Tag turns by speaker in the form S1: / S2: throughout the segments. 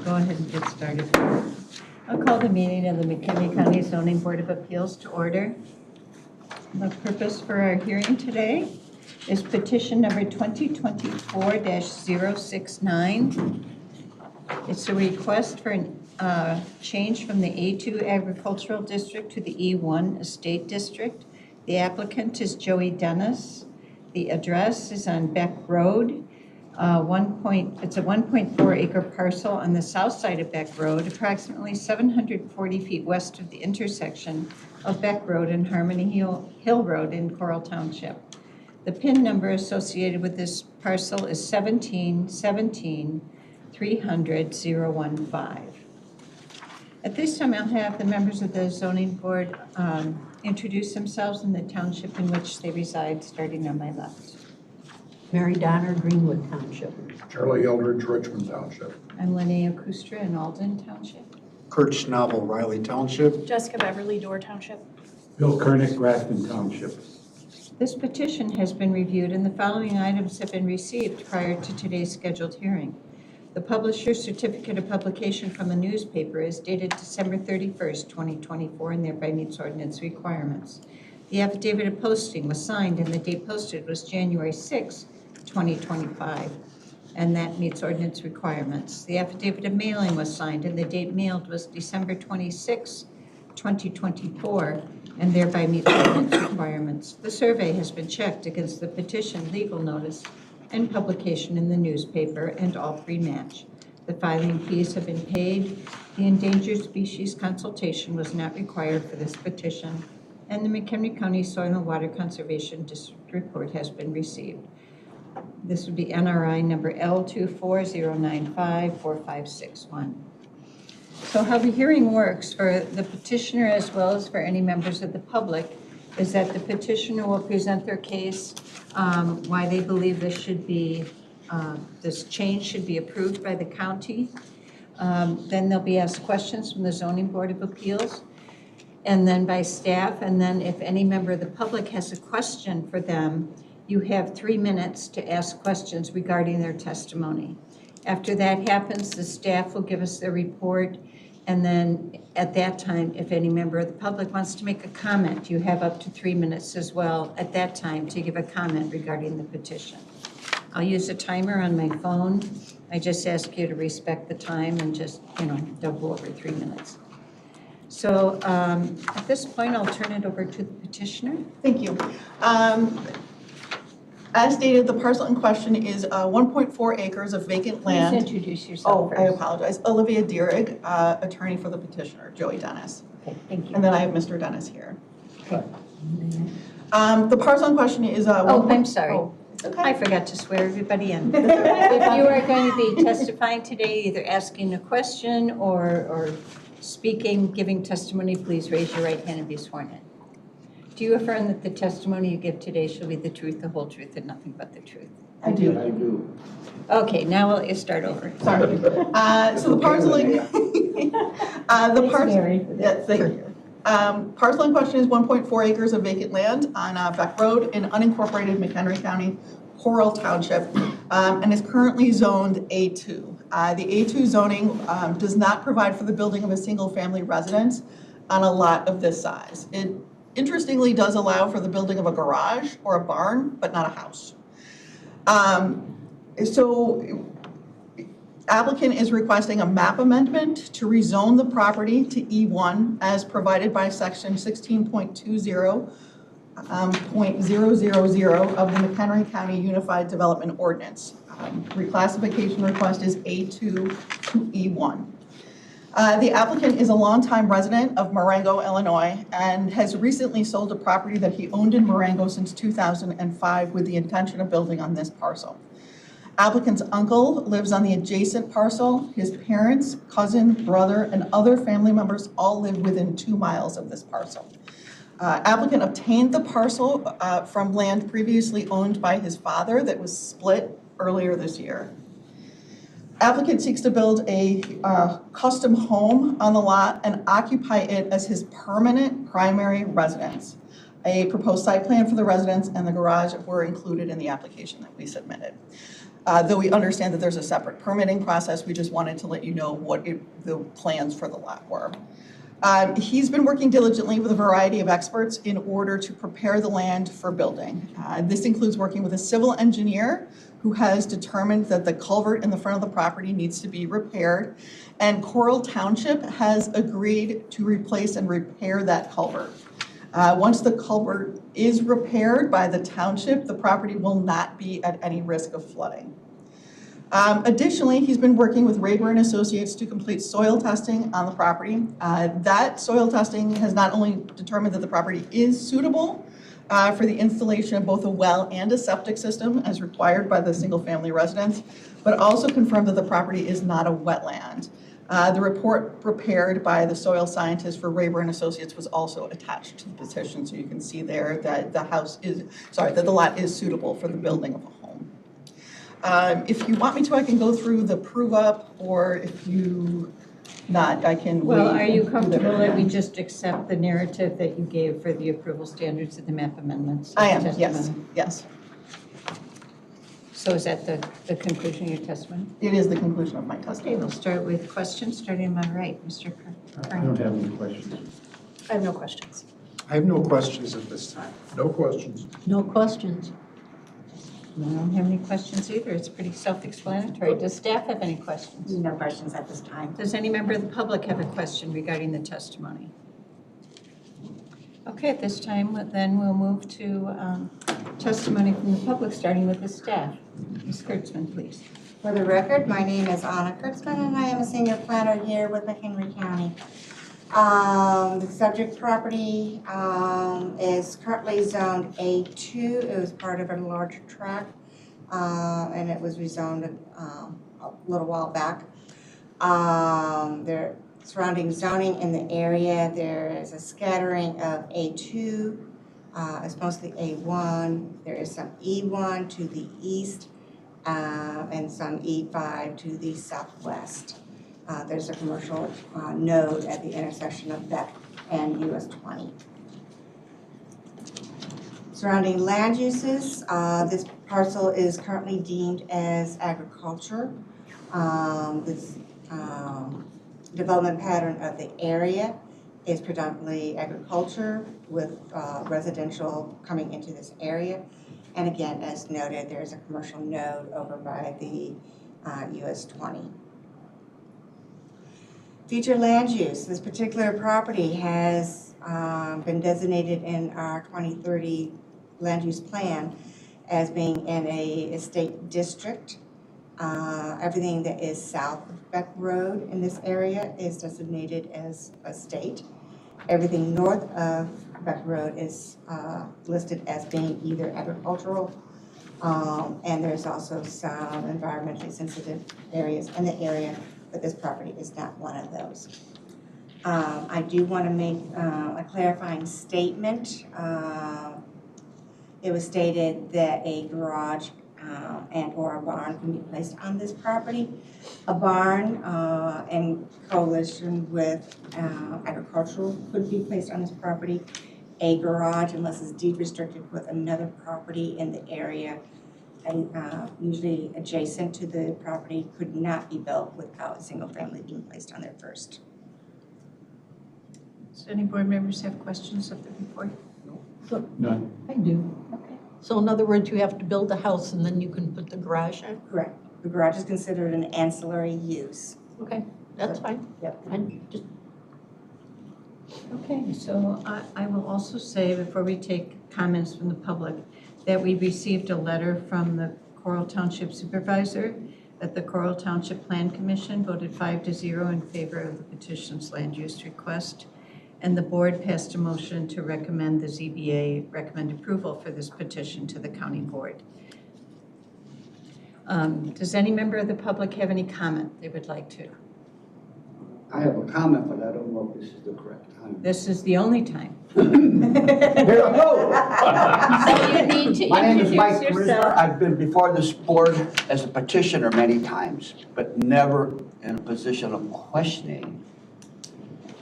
S1: go ahead and get started. I'll call the meeting of the McHenry County Zoning Board of Appeals to order. The purpose for our hearing today is petition number 2024-069. It's a request for a change from the A2 Agricultural District to the E1 Estate District. The applicant is Joey Dennis. The address is on Beck Road. It's a 1.4 acre parcel on the south side of Beck Road, approximately 740 feet west of the intersection of Beck Road and Harmony Hill Road in Coral Township. The PIN number associated with this parcel is 17-17-300-015. At this time, I'll have the members of the zoning board introduce themselves and the township in which they reside, starting on my left.
S2: Mary Donner, Greenwood Township.
S3: Charlie Eldridge, Richmond Township.
S1: I'm Linnea Kustra in Alden Township.
S4: Kurt Schnabel, Riley Township.
S5: Jessica Beverly, Door Township.
S6: Bill Kernick, Grafton Township.
S1: This petition has been reviewed and the following items have been received prior to today's scheduled hearing. The publisher's certificate of publication from a newspaper is dated December 31st, 2024, and thereby meets ordinance requirements. The affidavit of posting was signed and the date posted was January 6, 2025, and that meets ordinance requirements. The affidavit of mailing was signed and the date mailed was December 26, 2024, and thereby meets ordinance requirements. The survey has been checked against the petition, legal notice, and publication in the newspaper, and all three match. The filing fees have been paid. The endangered species consultation was not required for this petition, and the McHenry County Soil and Water Conservation District report has been received. This would be NRI number L240954561. So how the hearing works for the petitioner as well as for any members of the public is that the petitioner will present their case, why they believe this change should be approved by the county. Then they'll be asked questions from the Zoning Board of Appeals, and then by staff, and then if any member of the public has a question for them, you have 3 minutes to ask questions regarding their testimony. After that happens, the staff will give us their report, and then at that time, if any member of the public wants to make a comment, you have up to 3 minutes as well at that time to give a comment regarding the petition. I'll use a timer on my phone. I just ask you to respect the time and just, don't go over 3 minutes. So at this point, I'll turn it over to the petitioner.
S7: Thank you. As stated, the parcel in question is 1.4 acres of vacant land.
S1: Please introduce yourself first.
S7: I apologize. Olivia Dierig, attorney for the petitioner, Joey Dennis.
S1: Okay, thank you.
S7: And then I have Mr. Dennis here.
S1: Okay.
S7: The parcel in question is
S1: I'm sorry.
S7: Oh, it's okay.
S1: I forgot to swear everybody in. If you are going to be testifying today, either asking a question or speaking, giving testimony, please raise your right hand and be sworn in. Do you affirm that the testimony you give today shall be the truth, the whole truth, and nothing but the truth?
S7: I do.
S6: I do.
S1: Okay, now we'll start over.
S7: Sorry. So the parcel in thank you. Parcel in question is 1.4 acres of vacant land on Beck Road in unincorporated McHenry County, Coral Township, and is currently zoned A2. The A2 zoning does not provide for the building of a single-family residence on a lot of this size. It interestingly does allow for the building of a garage or a barn, but not a house. So applicant is requesting a map amendment to rezone the property to E1 as provided by section 16.20.000 of the McHenry County Unified Development Ordinance. Reclassification request is A2 to E1. The applicant is a longtime resident of Marengo, Illinois, and has recently sold a property that he owned in Marengo since 2005 with the intention of building on this parcel. Applicant's uncle lives on the adjacent parcel. His parents, cousin, brother, and other family members all live within 2 miles of this parcel. Applicant obtained the parcel from land previously owned by his father that was split earlier this year. Applicant seeks to build a custom home on the lot and occupy it as his permanent primary residence. A proposed site plan for the residence and the garage were included in the application that we submitted. Though we understand that there's a separate permitting process, we just wanted to let you know what the plans for the lot were. He's been working diligently with a variety of experts in order to prepare the land for building. This includes working with a civil engineer who has determined that the culvert in the front of the property needs to be repaired, and Coral Township has agreed to replace and repair that culvert. Once the culvert is repaired by the township, the property will not be at any risk of flooding. Additionally, he's been working with Rayburn Associates to complete soil testing on the property. That soil testing has not only determined that the property is suitable for the installation of both a well and a septic system as required by the single-family residents, but also confirmed that the property is not a wetland. The report prepared by the soil scientist for Rayburn Associates was also attached to the petition, so you can see there that that the lot is suitable for the building of a home. If you want me to, I can go through the prove up, or if you not, I can wait.
S1: Well, are you
S7: and do
S1: comfortable
S7: that?
S1: that we just accept the narrative that you gave for the approval standards and the map amendments?
S7: I am, yes,
S1: testimony?
S7: yes.
S1: So is that the conclusion of your testimony?
S7: It is the conclusion of my
S1: Okay,
S7: testimony.
S1: we'll start with questions, starting on my right, Mr.
S6: I don't have any questions.
S2: I have no questions.
S4: I have no questions at this time.
S3: No questions.
S2: No questions.
S1: I don't have any questions either. It's pretty self-explanatory. Does staff have any questions?
S5: No questions at this time.
S1: Does any member of the public have a question regarding the testimony? Okay, at this time, then we'll move to testimony from the public, starting with the staff. Ms. Kurtzman, please.
S5: For the record, my name is Anna Kurtzman, and I am a senior planner here with McHenry County. The subject property is currently zoned A2. It was part of a larger tract, and it was rezoned a little while back. There surrounding zoning in the area, there is a scattering of A2. It's mostly A1. There is some E1 to the east and some E5 to the southwest. There's a commercial node at the intersection of Beck and US 20. Surrounding land uses, this parcel is currently deemed as agriculture. This development pattern of the area is predominantly agriculture with residential coming into this area. And again, as noted, there's a commercial node over by the US 20. Future land use. This particular property has been designated in our 2030 land use plan as being in a estate district. Everything that is south of Beck Road in this area is designated as estate. Everything north of Beck Road is listed as being either agricultural, and there's also some environmentally sensitive areas in the area, but this property is not one of those. I do want to make a clarifying statement. It was stated that a garage and or a barn can be placed on this property. A barn in coalition with agricultural could be placed on this property. A garage, unless it's deed restricted with another property in the area, and usually adjacent to the property, could not be built without a single family being placed on there first.
S1: Does any board members have questions of the report?
S6: None.
S2: I do.
S1: Okay.
S2: So in other words, you have to build a house and then you can put the garage in?
S5: Correct. The garage is considered an ancillary use.
S2: Okay, that's fine.
S5: Yep.
S2: I just,
S1: Okay, so I will also say, before we take comments from the public, that we received a letter from the Coral Township Supervisor that the Coral Township Plan Commission voted 5-0 in favor of the petition's land use request, and the board passed a motion to recommend the ZBA recommend approval for this petition to the county board. Does any member of the public have any comment they would like to?
S8: I have a comment, but I don't know if this is the correct time.
S1: This is the only time.
S8: Here I go.
S1: So you need to
S8: My name is Mike
S1: introduce
S8: Grisner.
S1: yourself.
S8: I've been before this board as a petitioner many times, but never in a position of questioning.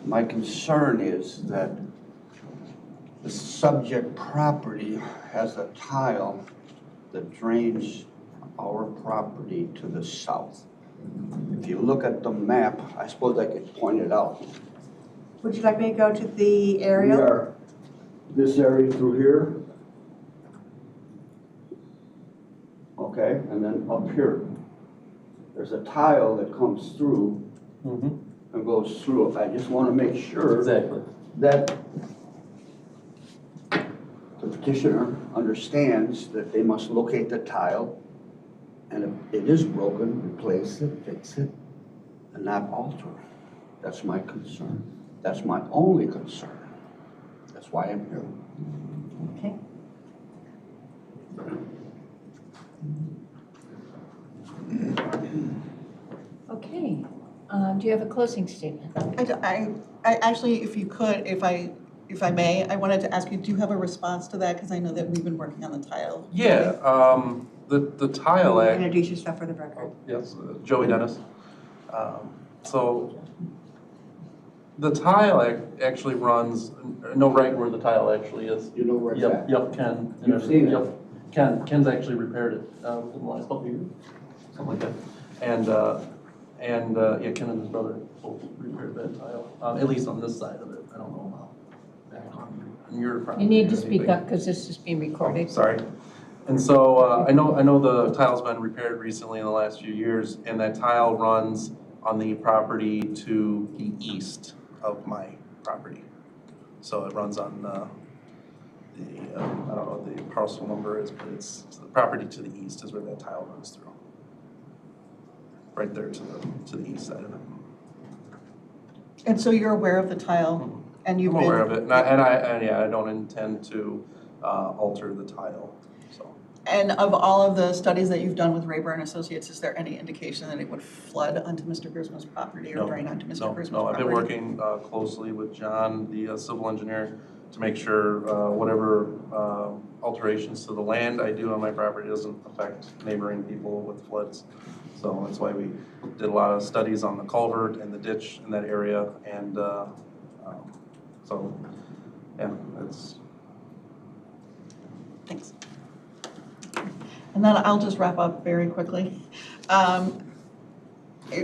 S8: My concern is that the subject property has a tile that drains our property to the south. If you look at the map, I suppose I could point it out.
S5: Would you like me to go to the
S8: We
S5: aerial?
S8: are this area through here. Okay, and then up here. There's a tile that comes through and goes through. I just want to make sure
S6: Exactly.
S8: that the petitioner understands that they must locate the tile, and if it is broken, replace it, fix it, and not alter. That's my concern. That's my only concern. That's why I'm here.
S1: Okay. Okay, do you have a closing statement?
S7: I actually, if you could, if I may, I wanted to ask you, do you have a response to that? Because I know that we've been working on the tile.
S9: Yeah, the tile act,
S5: Introduce yourself for the record.
S9: yes, Joey Dennis. So the tile actually runs, I know right where the tile actually is.
S8: You know where it's
S9: Yep,
S8: at?
S9: yep, Ken.
S8: You've seen it?
S9: Yep, Ken's actually repaired it in the last couple of years, something like that. And yeah, Ken and his brother both repaired that tile, at least on this side of it. I don't know about back on your property.
S1: You need to
S9: or
S1: speak
S9: anything.
S1: up because this is being recorded.
S9: Sorry. And so I know the tile's been repaired recently in the last few years, and that tile runs on the property to the east of my property. So it runs on I don't know what the parcel number is, but it's the property to the east is where that tile runs through. Right there to the east side of it.
S7: And so you're aware of the tile, and you've
S9: I'm
S7: been.
S9: aware of it, and yeah, I don't intend to alter the tile, so.
S7: And of all of the studies that you've done with Rayburn Associates, is there any indication that it would flood onto Mr. Griswold's property or
S9: No,
S7: drain onto Mr.
S9: No,
S7: Griswold's
S9: no, I've
S7: property?
S9: been working closely with John, the civil engineer, to make sure whatever alterations to the land I do on my property doesn't affect neighboring people with floods. So that's why we did a lot of studies on the culvert and the ditch in that area, and so, yeah, it's.
S7: Thanks. And then I'll just wrap up very quickly.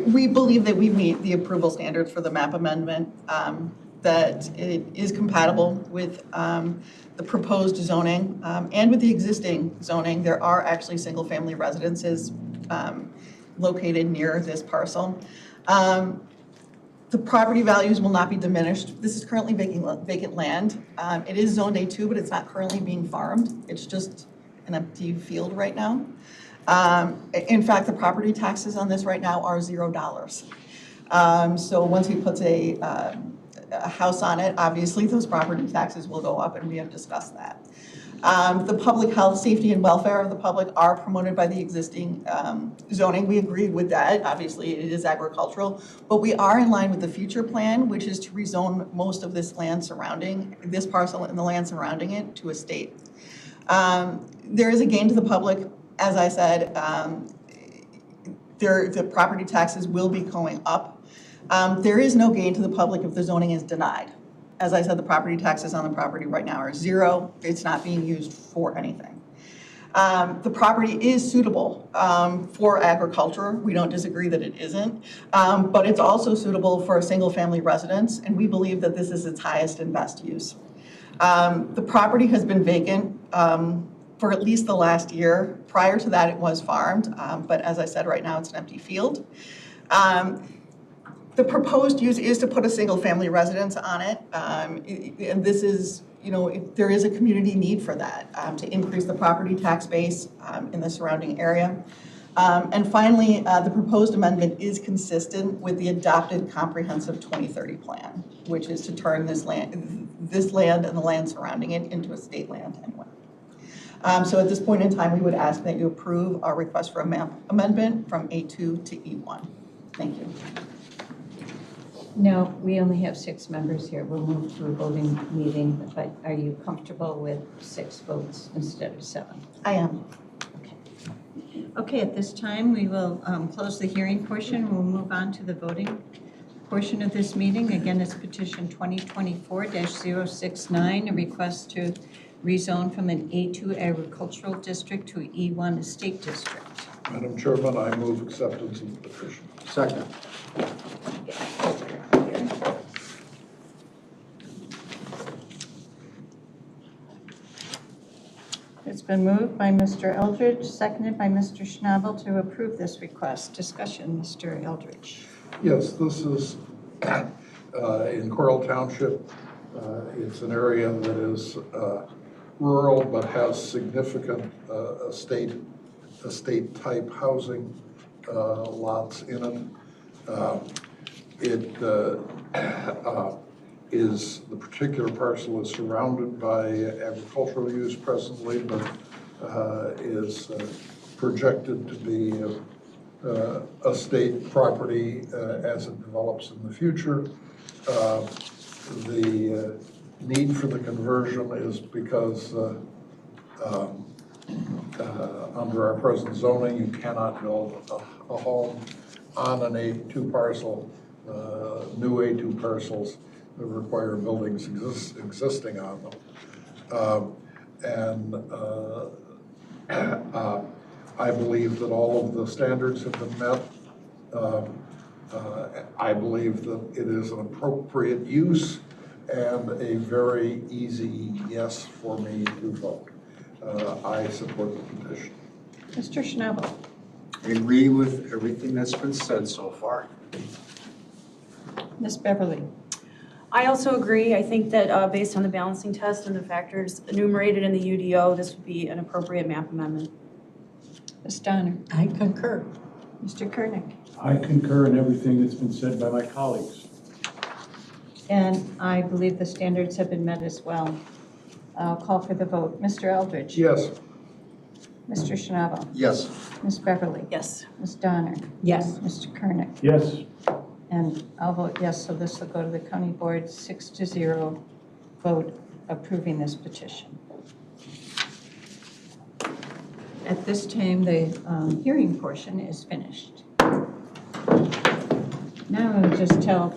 S7: We believe that we meet the approval standards for the map amendment, that it is compatible with the proposed zoning and with the existing zoning. There are actually single-family residences located near this parcel. The property values will not be diminished. This is currently vacant land. It is zoned A2, but it's not currently being farmed. It's just an empty field right now. In fact, the property taxes on this right now are $0. So once he puts a house on it, obviously those property taxes will go up, and we have discussed that. The public health, safety, and welfare of the public are promoted by the existing zoning. We agree with that. Obviously, it is agricultural, but we are in line with the future plan, which is to rezone most of this land surrounding this parcel and the land surrounding it to estate. There is a gain to the public. As I said, the property taxes will be going up. There is no gain to the public if the zoning is denied. As I said, the property taxes on the property right now are $0. It's not being used for anything. The property is suitable for agriculture. We don't disagree that it isn't, but it's also suitable for a single-family residence, and we believe that this is its highest and best use. The property has been vacant for at least the last year. Prior to that, it was farmed, but as I said, right now it's an empty field. The proposed use is to put a single-family residence on it, and this is, there is a community need for that, to increase the property tax base in the surrounding area. And finally, the proposed amendment is consistent with the adopted comprehensive 2030 plan, which is to turn this land and the land surrounding it into estate land anyway. So at this point in time, we would ask that you approve our request for a map amendment from A2 to E1. Thank you.
S1: No, we only have 6 members here. We'll move to a voting meeting, but are you comfortable with 6 votes instead of 7?
S7: I am.
S1: Okay, at this time, we will close the hearing portion. We'll move on to the voting portion of this meeting. Again, it's petition 2024-069, a request to rezone from an A2 agricultural district to E1 estate district.
S3: Madam Chairman, I move acceptance of the petition.
S8: Second.
S1: It's been moved by Mr. Eldridge, seconded by Mr. Schnabel to approve this request. Discussion, Mr. Eldridge.
S3: Yes, this is in Coral Township. It's an area that is rural but has significant estate-type housing lots in it. The particular parcel is surrounded by agricultural use presently, but is projected to be a state property as it develops in the future. The need for the conversion is because under our present zoning, you cannot build a home on an A2 parcel. New A2 parcels that require buildings existing on them. I believe that all of the standards have been met. I believe that it is an appropriate use and a very easy yes for me to vote. I support the petition.
S1: Mr. Schnabel.
S4: I agree with everything that's been said so far.
S1: Ms. Beverly.
S10: I also agree. I think that based on the balancing test and the factors enumerated in the UDO, this would be an appropriate map amendment.
S1: Ms. Donner.
S2: I concur.
S1: Mr. Kernick.
S6: I concur in everything that's been said by my colleagues.
S1: And I believe the standards have been met as well. I'll call for the vote. Mr. Eldridge.
S3: Yes.
S1: Mr. Schnabel.
S4: Yes.
S1: Ms. Beverly.
S10: Yes.
S1: Ms. Donner.
S2: Yes.
S1: Mr. Kernick.
S6: Yes,
S1: And I'll vote yes, so this will go to the county board 6-0 vote approving this petition. At this time, the hearing portion is finished. Now I'll just tell the